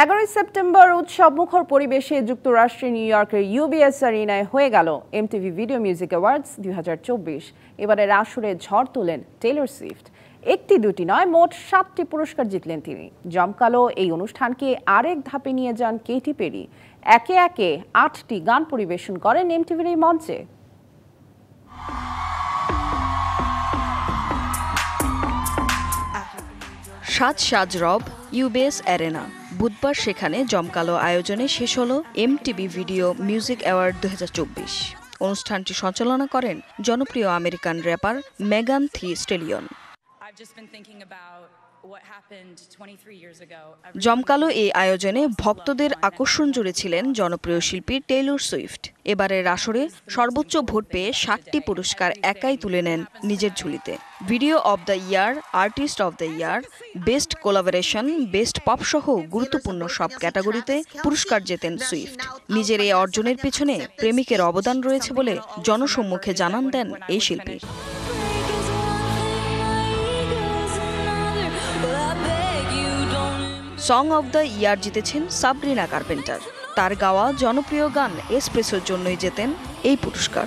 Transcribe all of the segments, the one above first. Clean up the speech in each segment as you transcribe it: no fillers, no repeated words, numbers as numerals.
11 September উৎসবমুখর পরিবেশে যুক্তরাষ্ট্রের নিউ ইয়র্কের ইউবিএস আরিনায় হয়ে গেল এমটিভি ভিডিও মিউজিক অ্যাওয়ার্ডস 2024। এবারের আসরে ঝড় তোলেন টেইলর সুইফট। একটি দুটি নয়, মোট 7টি পুরস্কার জিতলেন তিনি। জমকালো এই অনুষ্ঠানকে আরেক ধাপে নিয়ে যান কেটি পেরি। একে একে 8টি গান পরিবেশন করেন এমটিভির এই মঞ্চে। সাজ রব ইউবিএস অ্যারেনা। বুধবার সেখানে জমকালো আয়োজনে শেষ হলো এমটিভি ভিডিও মিউজিক অ্যাওয়ার্ড 2024। অনুষ্ঠানটি সঞ্চালনা করেন জনপ্রিয় আমেরিকান র্যাপার মেগান থি স্টেলিয়ন। জমকালো এই আয়োজনে ভক্তদের আকর্ষণ জুড়েছিলেন জনপ্রিয় শিল্পী টেইলর সুইফট। এবারের আসরে সর্বোচ্চ ভোট পেয়ে 7টি পুরস্কার একাই তুলে নেন নিজের ঝুলিতে। Video of the year, artist of the year, best collaboration, best pop সহ গুরুত্বপূর্ণ সব ক্যাটাগরিতে পুরস্কার জেতেন সুইফট। নিজের এই অর্জনের পেছনে প্রেমিকের অবদান রয়েছে বলে জনসম্মুখে জানান দেন এই শিল্পী। সং অব দ্য ইয়ার জিতেছেন সাবরিনা কার্পেন্টার। তার গাওয়া জনপ্রিয় গান এসপ্রেসোর জন্যই জেতেন এই পুরস্কার।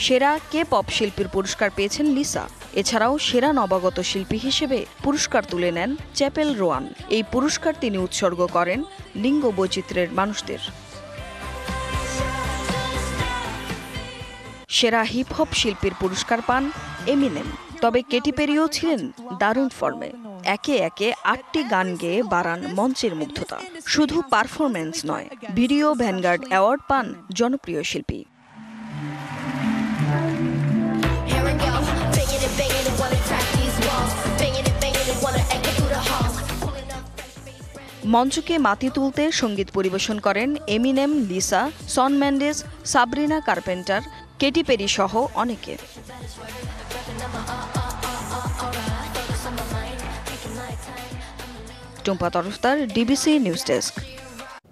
সেরা কে পপ শিল্পীর পুরস্কার পেয়েছেন লিসা। এছাড়াও সেরা নবাগত শিল্পী হিসেবে পুরস্কার তুলে নেন চ্যাপেল রোয়ান। এই পুরস্কার তিনি উৎসর্গ করেন লিঙ্গ বৈচিত্র্যের মানুষদের। সেরা হিপ হপ শিল্পীর পুরস্কার পান এমিনেম। তবে কেটি পেরিও ছিলেন দারুণ ফর্মে। একে একে 8টি গান গেয়ে বাড়ান মঞ্চের মুগ্ধতা। শুধু পারফরম্যান্স নয়, ভিডিও ভ্যানগার্ড অ্যাওয়ার্ড পান জনপ্রিয় শিল্পী। মঞ্চকে মাতি তুলতে সঙ্গীত পরিবেশন করেন Eminem, Lisa, Shawn Mendes, Sabrina Carpenter, Katy Perry সহ অনেকে। Tumpa Tarafdar, DBC news desk.